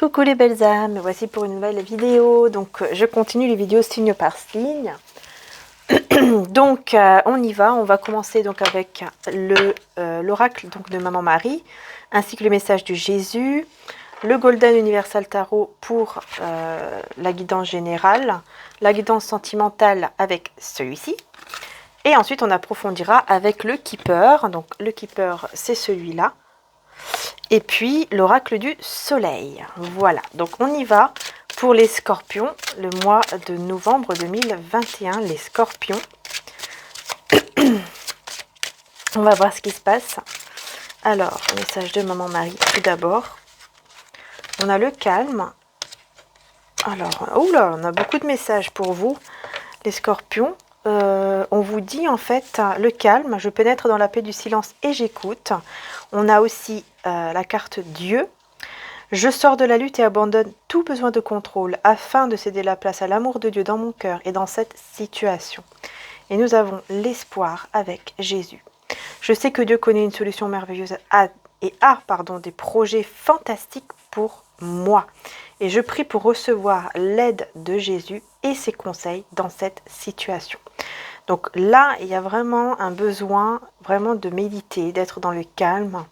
Coucou les belles âmes, me voici pour une nouvelle vidéo. Donc je continue les vidéos signe par signe. Donc on y va, on va commencer donc avec l'oracle de Maman Marie, ainsi que le message de Jésus, le Golden Universal Tarot pour la guidance générale, la guidance sentimentale avec celui-ci. Et ensuite on approfondira avec le Keeper. Donc le Keeper c'est celui-là. Et puis l'oracle du soleil. Voilà, donc on y va pour les scorpions, le mois de novembre 2021, les scorpions. On va voir ce qui se passe. Alors, message de Maman Marie, tout d'abord. On a le calme. Alors, oula, on a beaucoup de messages pour vous, les scorpions. On vous dit en fait le calme, je pénètre dans la paix du silence et j'écoute. On a aussi la carte Dieu. Je sors de la lutte et abandonne tout besoin de contrôle afin de céder la place à l'amour de Dieu dans mon cœur et dans cette situation. Et nous avons l'espoir avec Jésus. Je sais que Dieu connaît une solution merveilleuse et a des projets fantastiques pour moi. Et je prie pour recevoir l'aide de Jésus et ses conseils dans cette situation. Donc là, il y a vraiment un besoin vraiment de méditer, d'être dans le calme,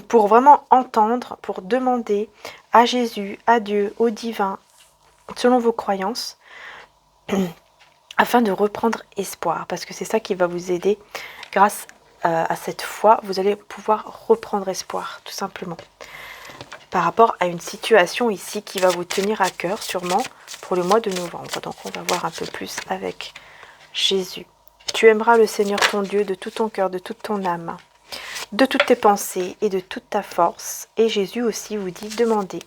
pour vraiment entendre, pour demander à Jésus, à Dieu, au divin, selon vos croyances, afin de reprendre espoir. Parce que c'est ça qui va vous aider. Grâce à cette foi, vous allez pouvoir reprendre espoir, tout simplement. Par rapport à une situation ici qui va vous tenir à cœur, sûrement, pour le mois de novembre. Donc on va voir un peu plus avec Jésus. Tu aimeras le Seigneur ton Dieu de tout ton cœur, de toute ton âme, de toutes tes pensées et de toute ta force. Et Jésus aussi vous dit, demandez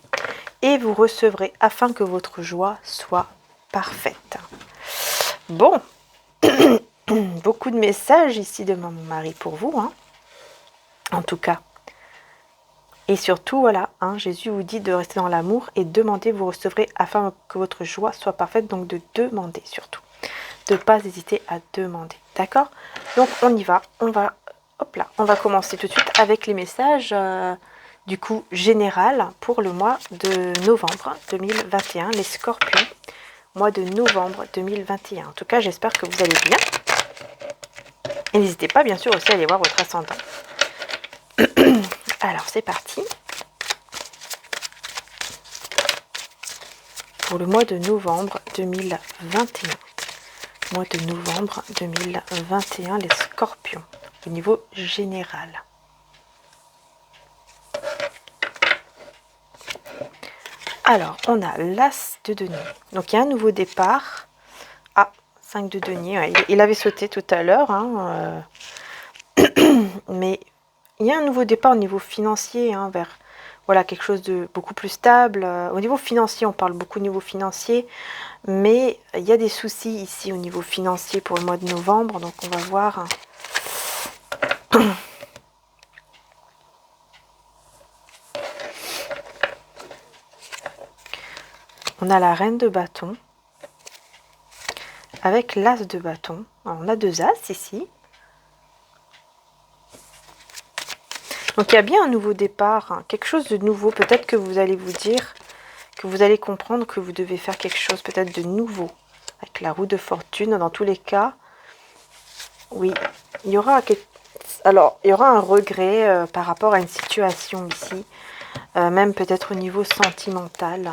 et vous recevrez afin que votre joie soit parfaite. Bon, beaucoup de messages ici de Maman Marie pour vous, hein. En tout cas. Et surtout, voilà, Jésus vous dit de rester dans l'amour et demander, vous recevrez afin que votre joie soit parfaite. Donc de demander surtout. De ne pas hésiter à demander. D'accord? Donc on y va. On va commencer tout de suite avec les messages du coup général pour le mois de novembre 2021. Les scorpions, mois de novembre 2021. En tout cas, j'espère que vous allez bien. Et n'hésitez pas bien sûr aussi à aller voir votre ascendant. Alors c'est parti. Pour le mois de novembre 2021. Mois de novembre 2021, les scorpions, au niveau général. Alors, on a l'as de denier. Donc, il y a un nouveau départ. Ah, 5 de denier. Ouais, il avait sauté tout à l'heure. Mais il y a un nouveau départ au niveau financier, vers voilà, quelque chose de beaucoup plus stable. Au niveau financier, on parle beaucoup au niveau financier. Mais il y a des soucis ici au niveau financier pour le mois de novembre. Donc, on va voir. On a la reine de bâton avec l'as de bâton. Alors, on a 2 as ici. Donc, il y a bien un nouveau départ, quelque chose de nouveau. Peut-être que vous allez vous dire, que vous allez comprendre que vous devez faire quelque chose peut-être de nouveau. Avec la roue de fortune, dans tous les cas, oui, il y aura un regret par rapport à une situation ici. Même peut-être au niveau sentimental.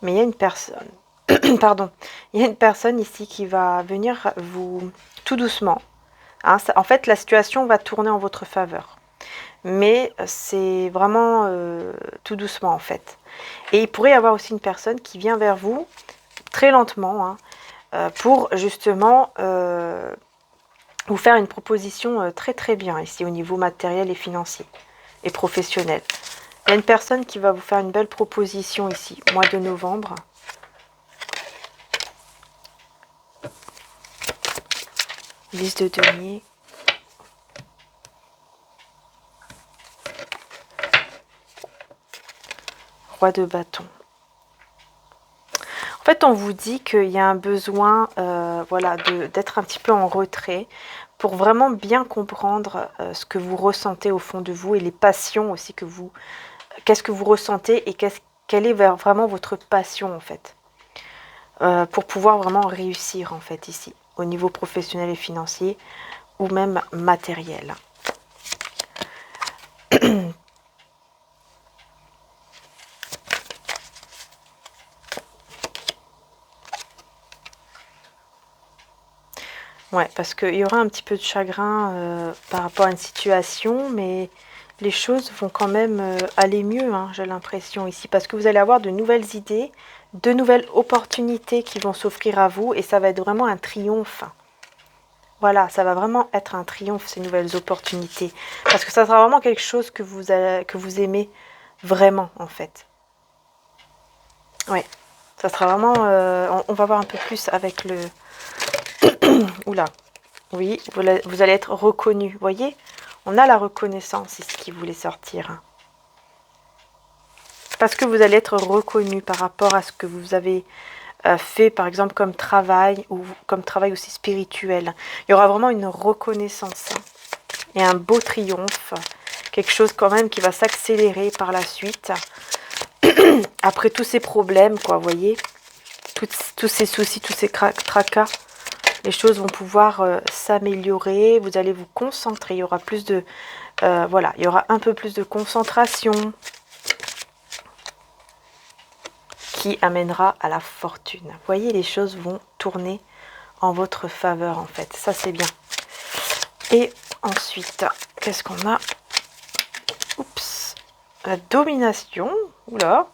Mais il y a une personne, pardon, il y a une personne ici qui va venir vous, tout doucement. En fait, la situation va tourner en votre faveur. Mais c'est vraiment tout doucement, en fait. Et il pourrait y avoir aussi une personne qui vient vers vous, très lentement, pour justement vous faire une proposition très très bien, ici, au niveau matériel et financier, et professionnel. Il y a une personne qui va vous faire une belle proposition ici, mois de novembre. Liste de denier. Roi de bâton. En fait, on vous dit qu'il y a un besoin voilà, d'être un petit peu en retrait pour vraiment bien comprendre ce que vous ressentez au fond de vous et les passions aussi que vous qu'est-ce que vous ressentez et quelle est vraiment votre passion en fait, pour pouvoir vraiment réussir en fait ici, au niveau professionnel et financier, ou même matériel. Ouais, parce qu'il y aura un petit peu de chagrin par rapport à une situation, mais les choses vont quand même aller mieux, hein, j'ai l'impression ici, parce que vous allez avoir de nouvelles idées, de nouvelles opportunités qui vont s'offrir à vous, et ça va être vraiment un triomphe. Voilà, ça va vraiment être un triomphe, ces nouvelles opportunités, parce que ça sera vraiment quelque chose que vous aimez vraiment, en fait. Ouais, ça sera vraiment... on va voir un peu plus avec le... Oula. Oui, vous allez être reconnu. Vous voyez, on a la reconnaissance ici qui voulait sortir. Parce que vous allez être reconnu par rapport à ce que vous avez fait, par exemple, comme travail, ou comme travail aussi spirituel. Il y aura vraiment une reconnaissance et un beau triomphe. Quelque chose quand même qui va s'accélérer par la suite. Après tous ces problèmes, quoi, vous voyez. Tous ces soucis, tous ces tracas. Les choses vont pouvoir s'améliorer, vous allez vous concentrer, il y aura plus de... voilà, il y aura un peu plus de concentration qui amènera à la fortune. Vous voyez, les choses vont tourner en votre faveur, en fait. Ça, c'est bien. Et ensuite, qu'est-ce qu'on a? Oups. La domination. Oula.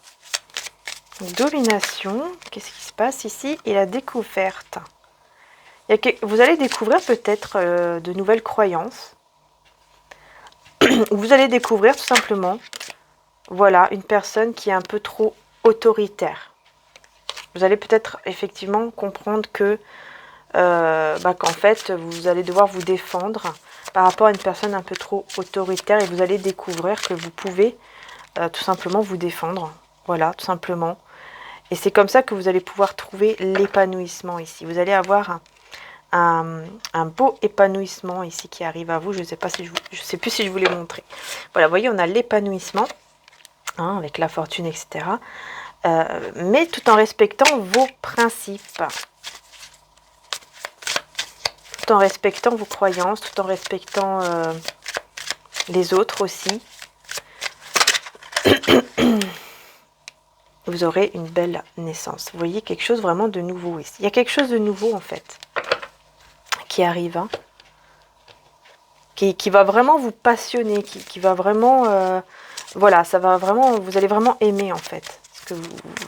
Domination. Qu'est-ce qui se passe ici? Et la découverte. Vous allez découvrir peut-être de nouvelles croyances. Vous allez découvrir tout simplement, voilà, une personne qui est un peu trop autoritaire. Vous allez peut-être effectivement comprendre que, qu'en fait, vous allez devoir vous défendre par rapport à une personne un peu trop autoritaire, et vous allez découvrir que vous pouvez tout simplement vous défendre. Voilà, tout simplement. Et c'est comme ça que vous allez pouvoir trouver l'épanouissement ici. Vous allez avoir un beau épanouissement ici qui arrive à vous. Je ne sais pas si je sais plus si je vous l'ai montré. Voilà, vous voyez, on a l'épanouissement, hein, avec la fortune, etc. Mais tout en respectant vos principes. Tout en respectant vos croyances, tout en respectant les autres aussi. Vous aurez une belle naissance. Vous voyez, quelque chose vraiment de nouveau ici. Il y a quelque chose de nouveau en fait qui arrive, hein, qui va vraiment vous passionner, qui va vraiment, voilà, ça va vraiment, vous allez vraiment aimer en fait. Parce que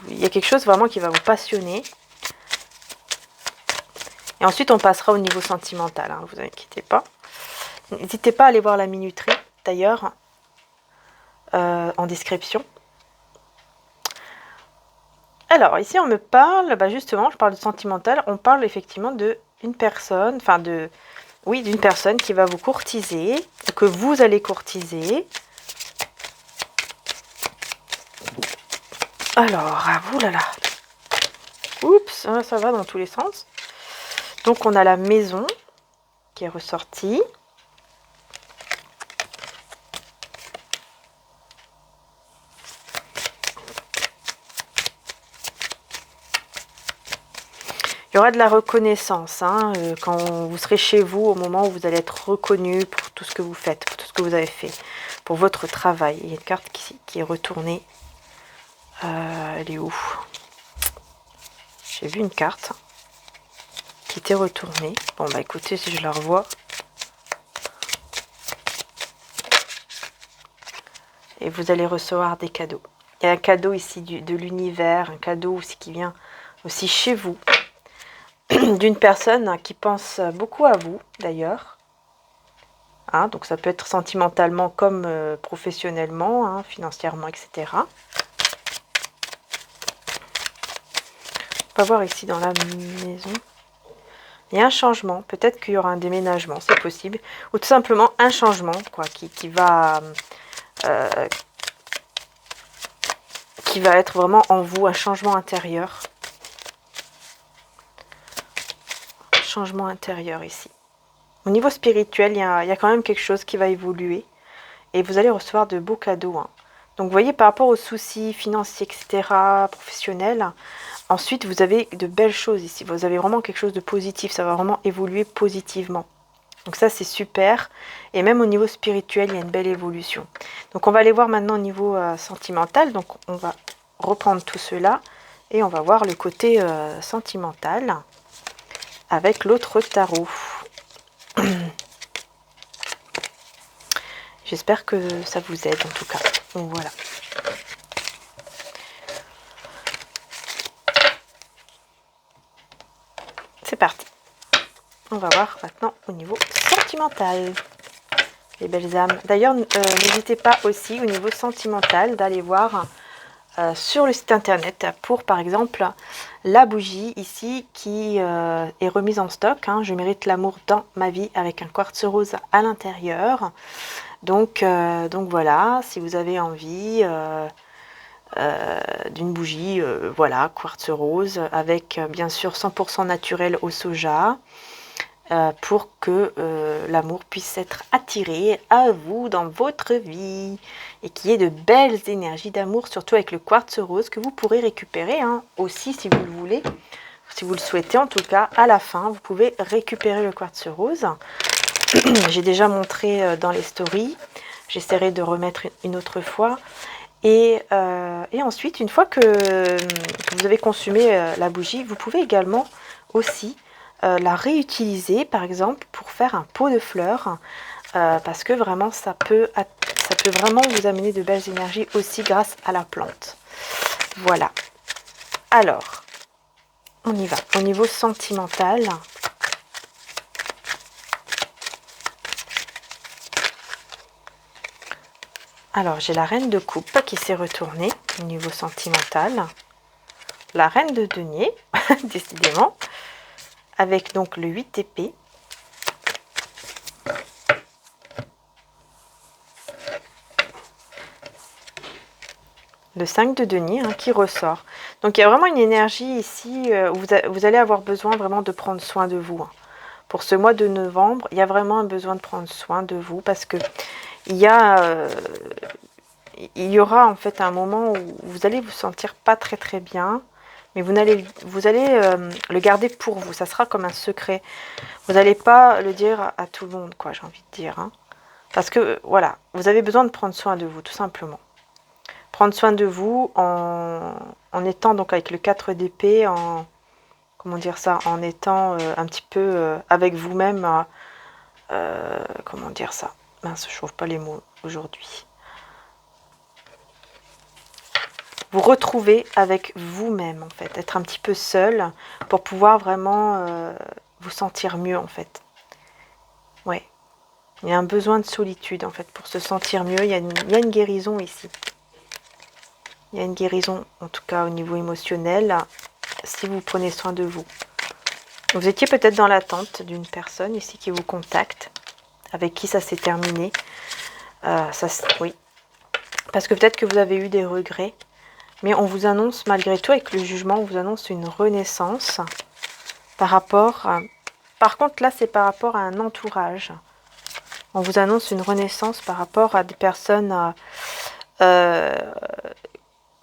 il y a quelque chose vraiment qui va vous passionner. Et ensuite, on passera au niveau sentimental, hein, vous inquiétez pas. N'hésitez pas à aller voir la minuterie, d'ailleurs, en description. Alors, ici, on me parle, justement, je parle de sentimental, on parle effectivement d'une personne, enfin oui, d'une personne qui va vous courtiser, que vous allez courtiser. Alors, ah, oulala. Oups, ça va dans tous les sens. Donc, on a la maison qui est ressortie. Il y aura de la reconnaissance, hein, quand vous serez chez vous, au moment où vous allez être reconnu pour tout ce que vous faites, pour tout ce que vous avez fait, pour votre travail. Il y a une carte qui est retournée. Elle est où? J'ai vu une carte qui était retournée. Bon, bah écoutez, si je la revois. Et vous allez recevoir des cadeaux. Il y a un cadeau ici de l'univers, un cadeau aussi qui vient aussi chez vous. D'une personne qui pense beaucoup à vous, d'ailleurs. Hein, donc ça peut être sentimentalement comme professionnellement, hein, financièrement, etc. On va voir ici dans la maison. Il y a un changement. Peut-être qu'il y aura un déménagement, c'est possible. Ou tout simplement un changement, quoi, qui va être vraiment en vous, un changement intérieur. Changement intérieur ici. Au niveau spirituel, il y a quand même quelque chose qui va évoluer. Et vous allez recevoir de beaux cadeaux, hein. Donc, vous voyez, par rapport aux soucis financiers, etc., professionnels, ensuite, vous avez de belles choses ici. Vous avez vraiment quelque chose de positif. Ça va vraiment évoluer positivement. Donc ça, c'est super. Et même au niveau spirituel, il y a une belle évolution. Donc, on va aller voir maintenant au niveau sentimental. Donc, on va reprendre tout cela. Et on va voir le côté sentimental avec l'autre tarot. J'espère que ça vous aide en tout cas. Donc voilà. C'est parti. On va voir maintenant au niveau sentimental. Les belles âmes. D'ailleurs, n'hésitez pas aussi au niveau sentimental d'aller voir sur le site internet pour par exemple la bougie ici qui est remise en stock. Hein. Je mérite l'amour dans ma vie avec un quartz rose à l'intérieur. Donc voilà, si vous avez envie d'une bougie, voilà, quartz rose avec bien sûr 100% naturel au soja. Pour que l'amour puisse être attiré à vous dans votre vie et qu'il y ait de belles énergies d'amour, surtout avec le quartz rose que vous pourrez récupérer hein, aussi si vous le voulez, si vous le souhaitez en tout cas. À la fin, vous pouvez récupérer le quartz rose. J'ai déjà montré dans les stories, j'essaierai de remettre une autre fois. Et ensuite, une fois que vous avez consumé la bougie, vous pouvez également aussi la réutiliser par exemple pour faire un pot de fleurs parce que vraiment ça peut vraiment vous amener de belles énergies aussi grâce à la plante. Voilà. Alors, on y va. Au niveau sentimental, alors j'ai la reine de coupe qui s'est retournée au niveau sentimental. La reine de denier, décidément. Avec donc le 8 d'épée. Le 5 de denier hein, qui ressort. Donc il y a vraiment une énergie ici où vous allez avoir besoin vraiment de prendre soin de vous. Hein. Pour ce mois de novembre, il y a vraiment un besoin de prendre soin de vous parce que il y aura en fait un moment où vous allez vous sentir pas très bien. Mais vous allez le garder pour vous. Ça sera comme un secret. Vous n'allez pas le dire à tout le monde, quoi, j'ai envie de dire. Hein. Parce que, voilà, vous avez besoin de prendre soin de vous, tout simplement. Prendre soin de vous en étant donc avec le 4 d'épée, comment dire ça, en étant un petit peu avec vous-même, comment dire ça. Mince, je trouve pas les mots aujourd'hui. Vous retrouver avec vous-même en fait, être un petit peu seul pour pouvoir vraiment vous sentir mieux en fait. Ouais, il y a un besoin de solitude en fait pour se sentir mieux, il y a une guérison ici. Il y a une guérison en tout cas au niveau émotionnel si vous prenez soin de vous. Vous étiez peut-être dans l'attente d'une personne ici qui vous contacte, avec qui ça s'est terminé. Oui, parce que peut-être que vous avez eu des regrets. Mais on vous annonce, malgré tout, avec le jugement, on vous annonce une renaissance par rapport... Par contre, là, c'est par rapport à un entourage. On vous annonce une renaissance par rapport à des personnes que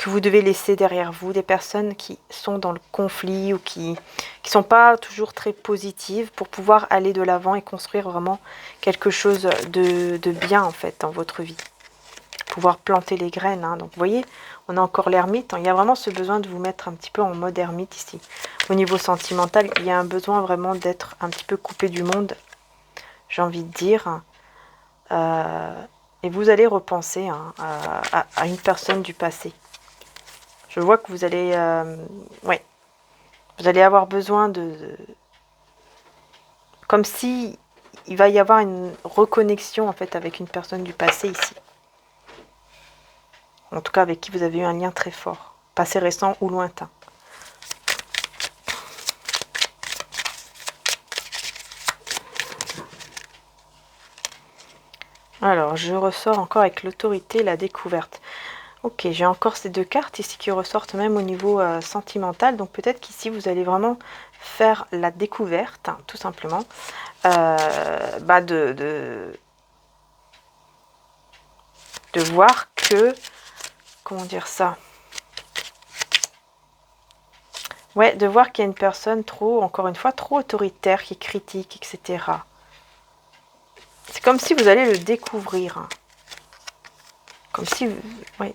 vous devez laisser derrière vous, des personnes qui sont dans le conflit ou qui sont pas toujours très positives pour pouvoir aller de l'avant et construire vraiment quelque chose de bien, en fait, dans votre vie. Pouvoir planter les graines. Hein. Donc, vous voyez, on a encore l'ermite. Il y a vraiment ce besoin de vous mettre un petit peu en mode ermite ici. Au niveau sentimental, il y a un besoin vraiment d'être un petit peu coupé du monde, j'ai envie de dire. Et vous allez repenser hein, à une personne du passé. Je vois que vous allez... ouais. Vous allez avoir besoin comme si il va y avoir une reconnexion en fait avec une personne du passé ici. En tout cas, avec qui vous avez eu un lien très fort, passé récent ou lointain. Alors, je ressors encore avec l'autorité, la découverte. Ok, j'ai encore ces deux cartes ici qui ressortent même au niveau sentimental. Donc peut-être qu'ici, vous allez vraiment faire la découverte, hein, tout simplement, de voir que comment dire ça? Ouais, de voir qu'il y a une personne trop, encore une fois, trop autoritaire, qui critique, etc. C'est comme si vous allez le découvrir. Hein. Comme si... Oui.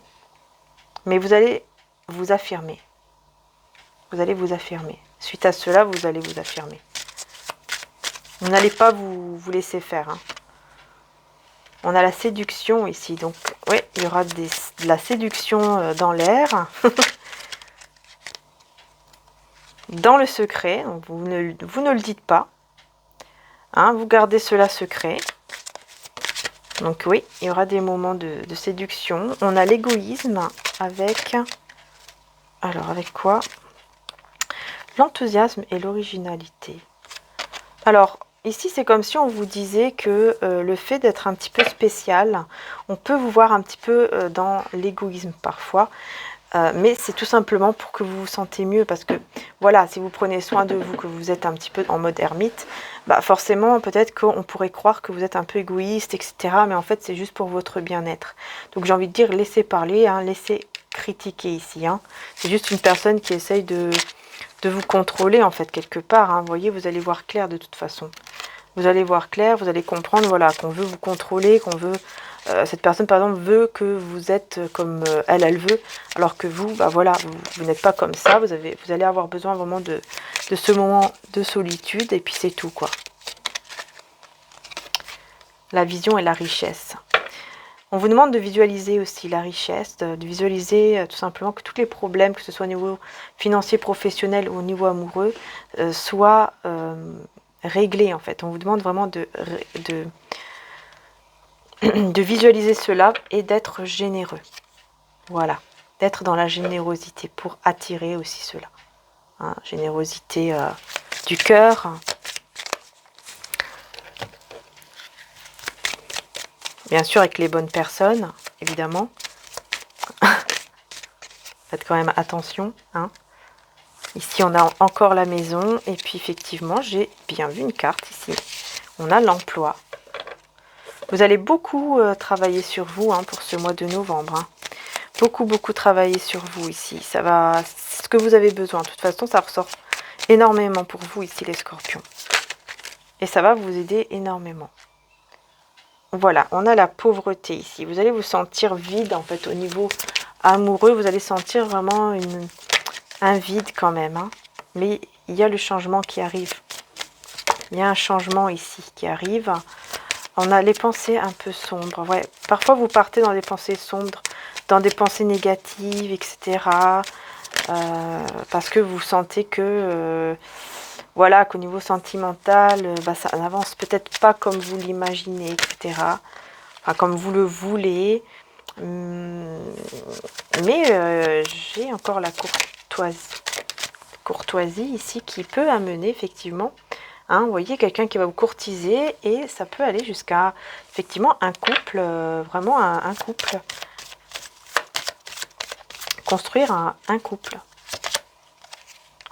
Mais vous allez vous affirmer. Vous allez vous affirmer. Suite à cela, vous allez vous affirmer. Vous n'allez pas vous laisser faire. Hein. On a la séduction ici. Donc, oui, il y aura de la séduction dans l'air. Dans le secret. Donc vous ne le dites pas. Hein, vous gardez cela secret. Donc oui, il y aura des moments de séduction. On a l'égoïsme avec... Alors, avec quoi? L'enthousiasme et l'originalité. Alors, ici, c'est comme si on vous disait que le fait d'être un petit peu spécial, on peut vous voir un petit peu dans l'égoïsme parfois. Mais c'est tout simplement pour que vous vous sentez mieux. Parce que, voilà, si vous prenez soin de vous, que vous êtes un petit peu en mode ermite, bah forcément, peut-être qu'on pourrait croire que vous êtes un peu égoïste, etc. Mais en fait, c'est juste pour votre bien-être. Donc, j'ai envie de dire, laissez parler, hein, laissez critiquer ici. Hein. C'est juste une personne qui essaye de vous contrôler, en fait, quelque part. Hein. Vous voyez, vous allez voir clair de toute façon. Vous allez voir clair, vous allez comprendre, voilà, qu'on veut vous contrôler, qu'on veut... cette personne, par exemple, veut que vous êtes comme elle veut, alors que vous, bah voilà, vous n'êtes pas comme ça. Vous allez avoir besoin vraiment de ce moment de solitude, et puis c'est tout, quoi. La vision et la richesse. On vous demande de visualiser aussi la richesse, de visualiser tout simplement que tous les problèmes, que ce soit au niveau financier, professionnel ou au niveau amoureux, soient réglés, en fait. On vous demande vraiment de visualiser cela et d'être généreux. Voilà, d'être dans la générosité pour attirer aussi cela. Hein, générosité du cœur. Bien sûr, avec les bonnes personnes, évidemment. Faites quand même attention. Hein. Ici, on a encore la maison. Et puis, effectivement, j'ai bien vu une carte ici. On a l'emploi. Vous allez beaucoup travailler sur vous hein, pour ce mois de novembre. Hein. Beaucoup travailler sur vous ici. Ça va, c'est ce que vous avez besoin. De toute façon, ça ressort énormément pour vous ici, les scorpions. Et ça va vous aider énormément. Voilà, on a la pauvreté ici. Vous allez vous sentir vide, en fait, au niveau amoureux. Vous allez sentir vraiment un vide quand même. Hein. Mais il y a le changement qui arrive. Il y a un changement ici qui arrive. On a les pensées un peu sombres. Ouais, parfois, vous partez dans des pensées sombres, dans des pensées négatives, etc. Parce que vous sentez que... voilà, qu'au niveau sentimental, bah, ça n'avance peut-être pas comme vous l'imaginez, etc. Enfin, comme vous le voulez. Mais j'ai encore la courtoisie ici qui peut amener effectivement, hein, vous voyez, quelqu'un qui va vous courtiser et ça peut aller jusqu'à effectivement un couple, vraiment un couple. Construire un couple.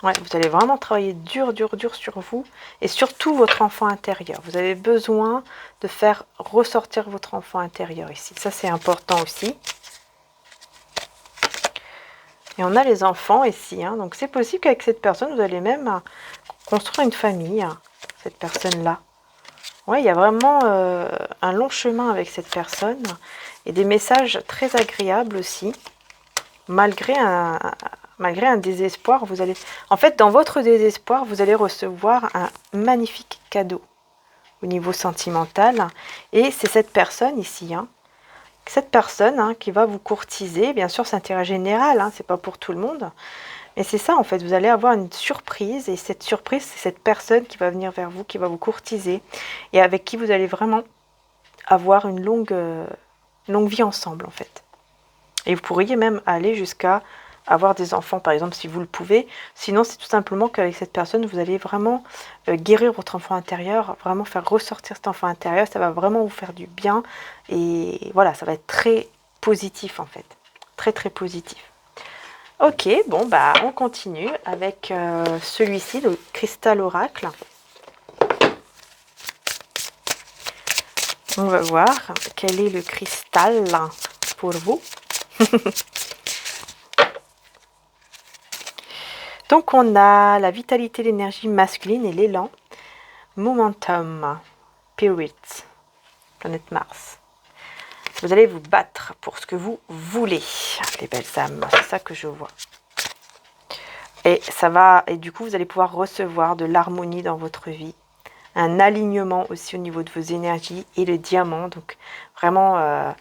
Ouais, vous allez vraiment travailler dur sur vous et surtout votre enfant intérieur. Vous avez besoin de faire ressortir votre enfant intérieur ici. Ça, c'est important aussi. Et on a les enfants ici. Hein. Donc, c'est possible qu'avec cette personne, vous allez même construire une famille, hein, cette personne-là. Ouais, il y a vraiment un long chemin avec cette personne et des messages très agréables aussi. Malgré un désespoir, vous allez... En fait, dans votre désespoir, vous allez recevoir un magnifique cadeau au niveau sentimental. Et c'est cette personne ici, hein, cette personne hein, qui va vous courtiser. Bien sûr, c'est intérêt général, hein, c'est pas pour tout le monde. Mais c'est ça, en fait, vous allez avoir une surprise. Et cette surprise, c'est cette personne qui va venir vers vous, qui va vous courtiser. Et avec qui vous allez vraiment avoir une longue vie ensemble, en fait. Et vous pourriez même aller jusqu'à avoir des enfants, par exemple, si vous le pouvez. Sinon, c'est tout simplement qu'avec cette personne, vous allez vraiment guérir votre enfant intérieur, vraiment faire ressortir cet enfant intérieur. Ça va vraiment vous faire du bien. Et voilà, ça va être très positif, en fait. Très positif. Ok, bon, bah, on continue avec celui-ci, le cristal oracle. On va voir quel est le cristal pour vous. Donc on a la vitalité, l'énergie masculine et l'élan. Momentum, Spirit, planète Mars. Vous allez vous battre pour ce que vous voulez, les belles âmes. C'est ça que je vois. Et ça va, et du coup, vous allez pouvoir recevoir de l'harmonie dans votre vie. Un alignement aussi au niveau de vos énergies et le diamant. Donc vraiment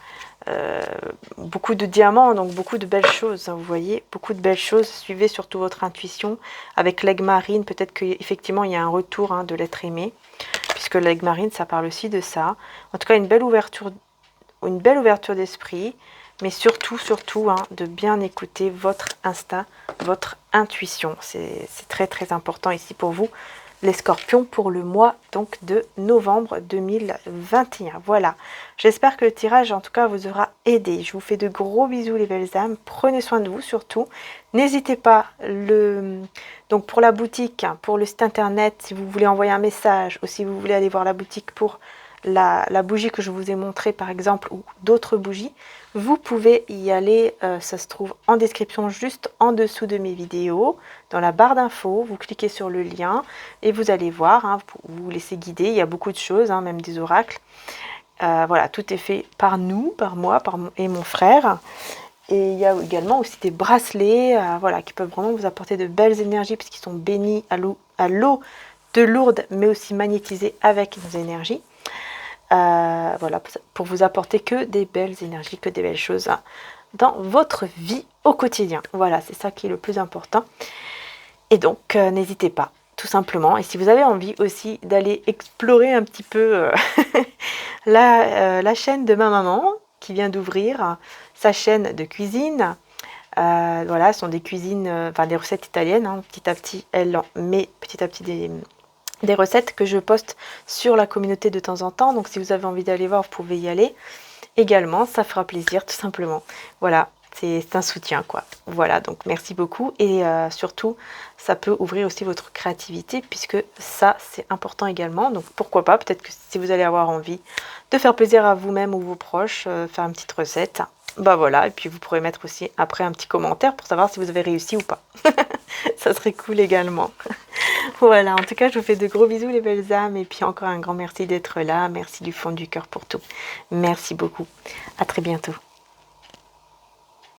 beaucoup de diamants, donc beaucoup de belles choses. Hein, vous voyez, beaucoup de belles choses. Suivez surtout votre intuition. Avec l'aigle marine, peut-être qu'effectivement il y a un retour de l'être aimé. Puisque l'aigle marine, ça parle aussi de ça. En tout cas, une belle ouverture d'esprit. Mais surtout, de bien écouter votre instinct, votre intuition. C'est très, très important ici pour vous, les scorpions, pour le mois donc de novembre 2021. Voilà, j'espère que le tirage, en tout cas, vous aura aidé. Je vous fais de gros bisous, les belles âmes. Prenez soin de vous, surtout. N'hésitez pas, donc pour la boutique, pour le site internet, si vous voulez envoyer un message, ou si vous voulez aller voir la boutique pour la bougie que je vous ai montrée par exemple, ou d'autres bougies, vous pouvez y aller, ça se trouve en description juste en dessous de mes vidéos, dans la barre d'infos, vous cliquez sur le lien et vous allez voir, vous vous laissez guider, il y a beaucoup de choses, même des oracles, voilà, tout est fait par nous, par moi et mon frère. Et il y a également aussi des bracelets, voilà, qui peuvent vraiment vous apporter de belles énergies puisqu'ils sont bénis à l'eau de Lourdes, mais aussi magnétisés avec nos énergies. Voilà, pour vous apporter que des belles énergies, que des belles choses dans votre vie au quotidien. Voilà, c'est ça qui est le plus important. Et donc, n'hésitez pas, tout simplement. Et si vous avez envie aussi d'aller explorer un petit peu la chaîne de ma maman, qui vient d'ouvrir sa chaîne de cuisine. Voilà, ce sont des cuisines, enfin des recettes italiennes, petit à petit, elle met petit à petit des recettes que je poste sur la communauté de temps en temps. Donc si vous avez envie d'aller voir, vous pouvez y aller également, ça fera plaisir tout simplement. Voilà, c'est un soutien quoi. Voilà, donc merci beaucoup et surtout ça peut ouvrir aussi votre créativité puisque ça c'est important également. Donc pourquoi pas, peut-être que si vous allez avoir envie de faire plaisir à vous-même ou vos proches, faire une petite recette, bah voilà, et puis vous pourrez mettre aussi après un petit commentaire pour savoir si vous avez réussi ou pas. Ça serait cool également. Voilà, en tout cas je vous fais de gros bisous les belles âmes et puis encore un grand merci d'être là, merci du fond du cœur pour tout. Merci beaucoup, à très bientôt.